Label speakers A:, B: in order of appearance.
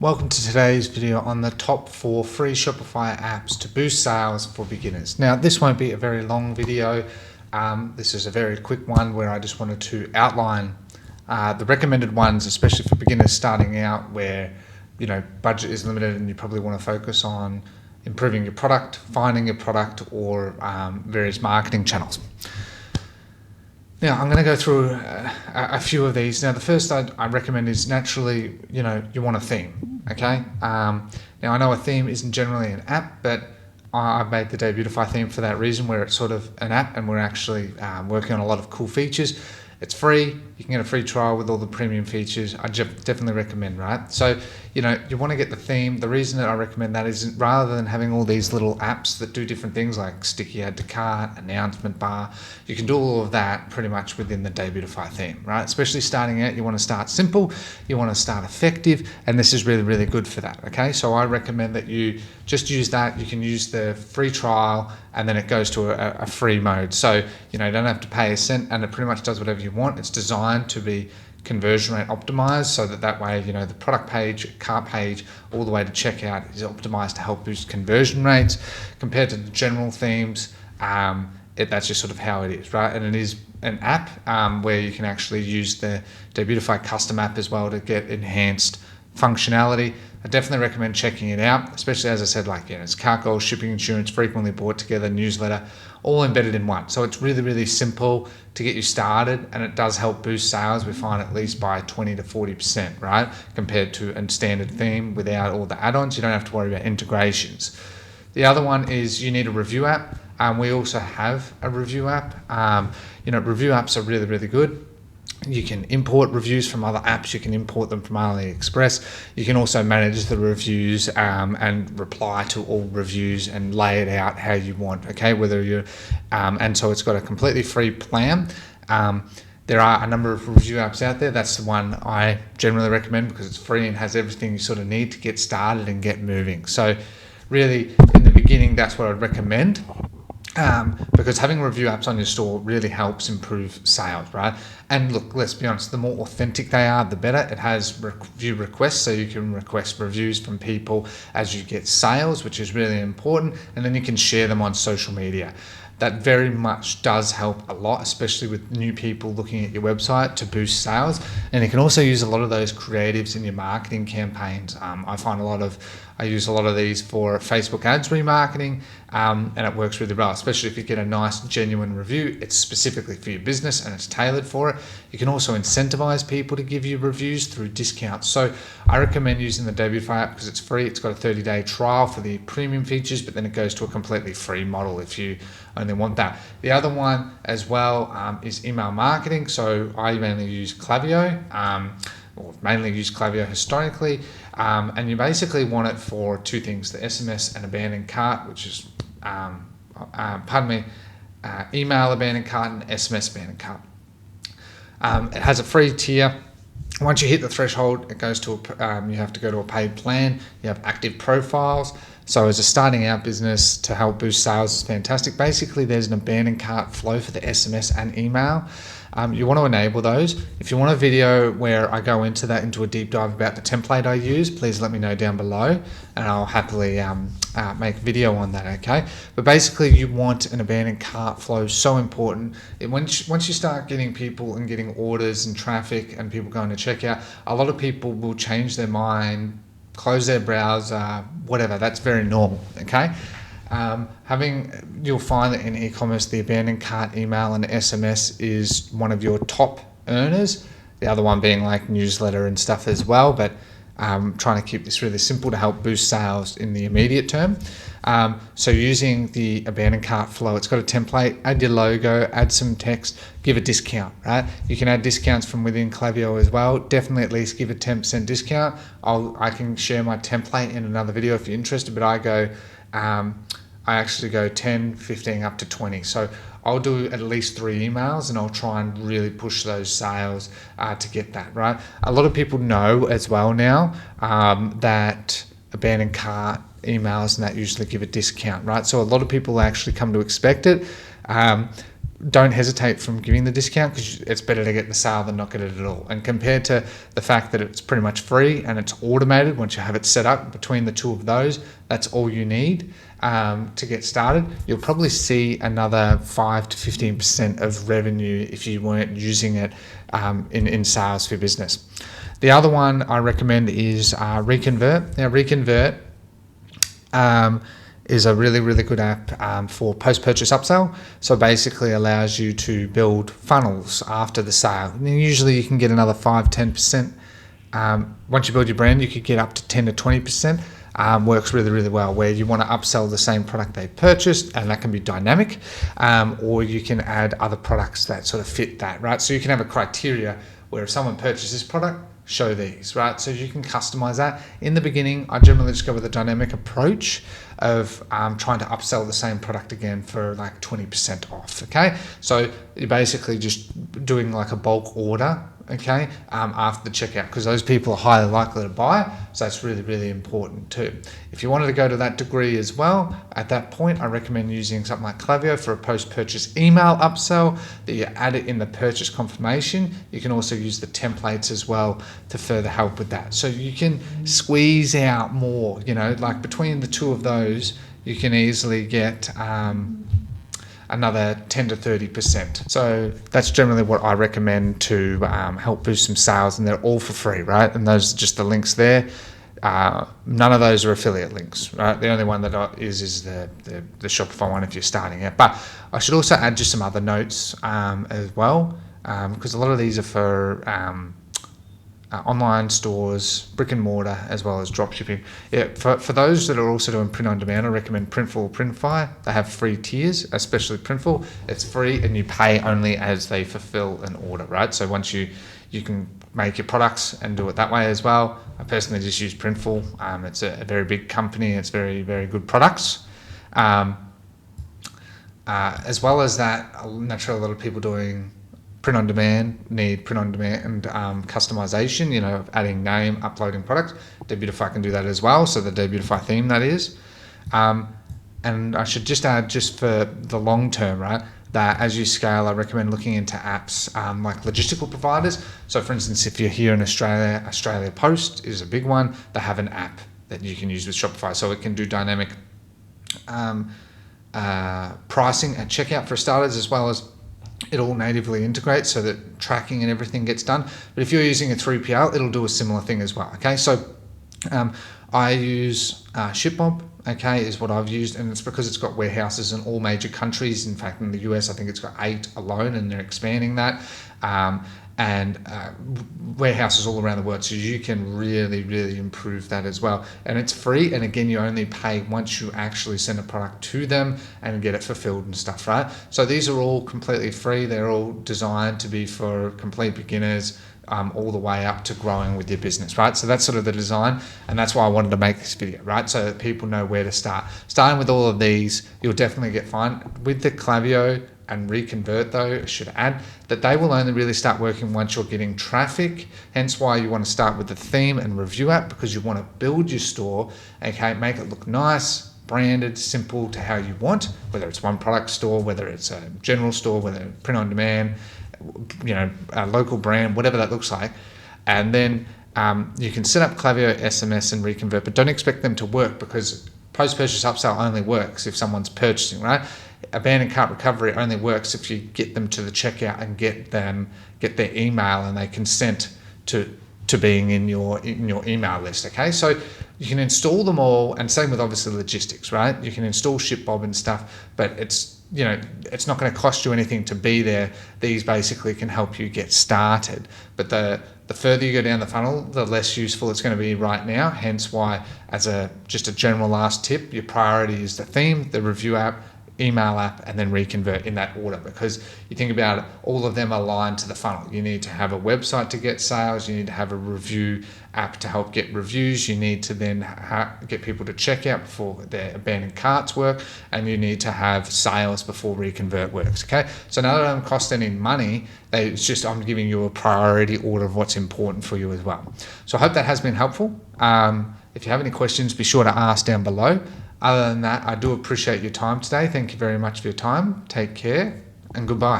A: Welcome to today's video on the top 4 free Shopify apps to boost sales for beginners. Now, this won't be a very long video. This is a very quick one where I just wanted to outline the recommended ones, especially for beginners starting out where, budget is limited and you probably want to focus on improving your product, finding your product, or various marketing channels. Now, I'm going to go through a few of these. Now, the first I recommend is naturally, you want a theme, okay? Now, I know a theme isn't generally an app, but I've made the Beginneers theme for that reason, where it's sort of an app and we're actually working on a lot of cool features. It's free. You can get a free trial with all the premium features. I definitely recommend, right? So, you want to get the theme. The reason that I recommend that is rather than having all these little apps that do different things like sticky add to cart, announcement bar, you can do all of that pretty much within the Beginneers theme, right? Especially starting out, you want to start simple, you want to start effective, and this is really, really good for that, okay? So I recommend that you just use that. You can use the free trial and then it goes to a free mode. So, you don't have to pay a cent and it pretty much does whatever you want. It's designed to be conversion rate optimized so that way, the product page, cart page, all the way to checkout is optimized to help boost conversion rates compared to the general themes. That's just sort of how it is, right? And it is an app where you can actually use the Beginneers custom app as well to get enhanced functionality. I definitely recommend checking it out, especially as I said, it's cart goals, shipping insurance, frequently bought together, newsletter, all embedded in one. So it's really, really simple to get you started, and it does help boost sales. We find at least by 20 to 40%, right? Compared to a standard theme without all the add-ons. You don't have to worry about integrations. The other one is you need a review app. We also have a review app. Review apps are really, really good. You can import reviews from other apps. You can import them from AliExpress. You can also manage the reviews and reply to all reviews and lay it out how you want, okay? And so it's got a completely free plan. There are a number of review apps out there. That's the one I generally recommend because it's free and has everything you sort of need to get started and get moving. So really, in the beginning, that's what I'd recommend. Because having review apps on your store really helps improve sales, right? And look, let's be honest, the more authentic they are, the better. It has review requests, so you can request reviews from people as you get sales, which is really important, and then you can share them on social media. That very much does help a lot, especially with new people looking at your website to boost sales. And you can also use a lot of those creatives in your marketing campaigns. I use a lot of these for Facebook ads remarketing, and it works really well, especially if you get a nice, genuine review. It's specifically for your business and it's tailored for it. You can also incentivize people to give you reviews through discounts. So I recommend using the Beginneers app because it's free. It's got a 30-day trial for the premium features, but then it goes to a completely free model if you only want that. The other one as well is email marketing. So I mainly use Klaviyo, or mainly used Klaviyo historically, and you basically want it for two things: the SMS and abandoned cart, which is, email abandoned cart and SMS abandoned cart. It has a free tier. Once you hit the threshold, it goes to you have to go to a paid plan. You have active profiles. So as a starting out business to help boost sales is fantastic. Basically, there's an abandoned cart flow for the SMS and email. You want to enable those. If you want a video where I go into a deep dive about the template I use, please let me know down below and I'll happily make a video on that, okay? But basically, you want an abandoned cart flow, so important. Once you start getting people and getting orders and traffic and people going to checkout, a lot of people will change their mind, close their browser, whatever. That's very normal, okay? You'll find that in e-commerce, the abandoned cart email and SMS is one of your top earners. The other one being like newsletter and stuff as well, but trying to keep this really simple to help boost sales in the immediate term. So using the abandoned cart flow, it's got a template, add your logo, add some text, give a discount, right? You can add discounts from within Klaviyo as well. Definitely at least give a 10% discount. I can share my template in another video if you're interested, but I actually go 10, 15, up to 20. So I'll do at least 3 emails and I'll try and really push those sales to get that, right? A lot of people know as well now that abandoned cart emails and that usually give a discount, right? So a lot of people actually come to expect it. don't hesitate from giving the discount, because it's better to get the sale than not get it at all. And compared to the fact that it's pretty much free and it's automated, once you have it set up, between the two of those, that's all you need to get started. You'll probably see another 5 to 15% of revenue if you weren't using it in sales for business. The other one I recommend is Reconvert. Now, Reconvert is a really, really good app for post-purchase upsell. So basically allows you to build funnels after the sale. And usually you can get another 5-10%. Once you build your brand, you could get up to 10 to 20%. Works really, really well, where you want to upsell the same product they purchased, and that can be dynamic, or you can add other products that sort of fit that, right? So you can have a criteria where if someone purchases this product, show these, right? So you can customize that. In the beginning, I generally just go with a dynamic approach of trying to upsell the same product again for like 20% off, okay? So you're basically just doing like a bulk order, okay, after the checkout, because those people are highly likely to buy. So that's really, really important too. If you wanted to go to that degree as well, at that point, I recommend using something like Klaviyo for a post-purchase email upsell that you add it in the purchase confirmation. You can also use the templates as well to further help with that. So you can squeeze out more, like between the two of those, you can easily get another 10 to 30%. So that's generally what I recommend to help boost some sales, and they're all for free, right? And those are just the links there. None of those are affiliate links, right? The only one that is the Shopify one if you're starting it. But I should also add just some other notes as well, because a lot of these are for online stores, brick and mortar, as well as drop shipping. Yeah, for those that are also doing print on demand, I recommend Printful or Printify. They have free tiers, especially Printful. It's free and you pay only as they fulfill an order, right? So once you can make your products and do it that way as well. I personally just use Printful. It's a very big company. It's very, very good products. As well as that, naturally a lot of people doing print on demand need print on demand customization, of adding name, uploading products. Debutify can do that as well. So the Debutify theme, that is. And I should just add, just for the long term, right, that as you scale, I recommend looking into apps like logistical providers. So for instance, if you're here in Australia, Australia Post is a big one. They have an app that you can use with Shopify. So it can do dynamic pricing at checkout for starters, as well as it all natively integrates so that tracking and everything gets done. But if you're using a 3PL, it'll do a similar thing as well. Okay, so I use ShipMob, okay, is what I've used, and it's because it's got warehouses in all major countries. In fact, in the US, I think it's got 8 alone, and they're expanding that. And warehouses all around the world, so you can really, really improve that as well. And it's free, and again, you only pay once you actually send a product to them and get it fulfilled and stuff, right? So these are all completely free. They're all designed to be for complete beginners, all the way up to growing with your business, right? So that's sort of the design, and that's why I wanted to make this video, right? So that people know where to start. Starting with all of these, you'll definitely get fine. With the Klaviyo and Reconvert, though, I should add that they will only really start working once you're getting traffic. Hence why you want to start with the theme and review app, because you want to build your store, okay, make it look nice, branded, simple to how you want, whether it's one product store, whether it's a general store, whether it's print on demand, a local brand, whatever that looks like. And then you can set up Klaviyo, SMS, and Reconvert, but don't expect them to work, because post-purchase upsell only works if someone's purchasing, right? Abandoned cart recovery only works if you get them to the checkout and get their email and they consent to being in your email list. Okay, so you can install them all, and same with obviously logistics, right? You can install ShipBob and stuff, but it's not going to cost you anything to be there. These basically can help you get started, but the further you go down the funnel, the less useful it's going to be right now. Hence why, as just a general last tip, your priority is the theme, the review app, email app, and then Reconvert in that order, because you think about it, all of them align to the funnel. You need to have a website to get sales, you need to have a review app to help get reviews, you need to then get people to check out before their abandoned carts work, and you need to have sales before Reconvert works. Okay, so none of them cost any money. It's just I'm giving you a priority order of what's important for you as well. So I hope that has been helpful. If you have any questions, be sure to ask down below. Other than that, I do appreciate your time today. Thank you very much for your time. Take care, and goodbye.